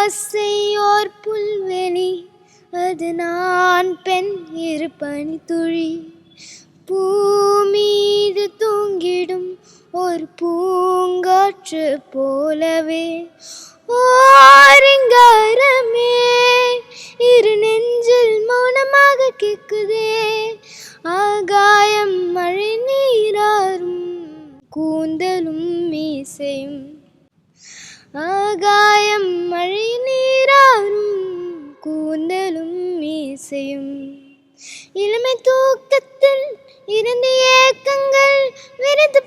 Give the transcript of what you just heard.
ஆசையோர் புல்வெளி, அது நான் பெண் இரு பனித்துளி. பூமீது தூங்கிடும் ஒரு பூங்காற்று போலவே ஓரிங்காரமே இரு நெஞ்சில் மௌனமாக கேக்குதே. ஆகாயம் மழை நீராறும் கூந்தலும் மீசையும், ஆகாயம் மழை நீராறும் கூந்தலும் மீசையும். இளமை தூக்கத்தில் இருந்த ஏக்கங்கள் விரிந்து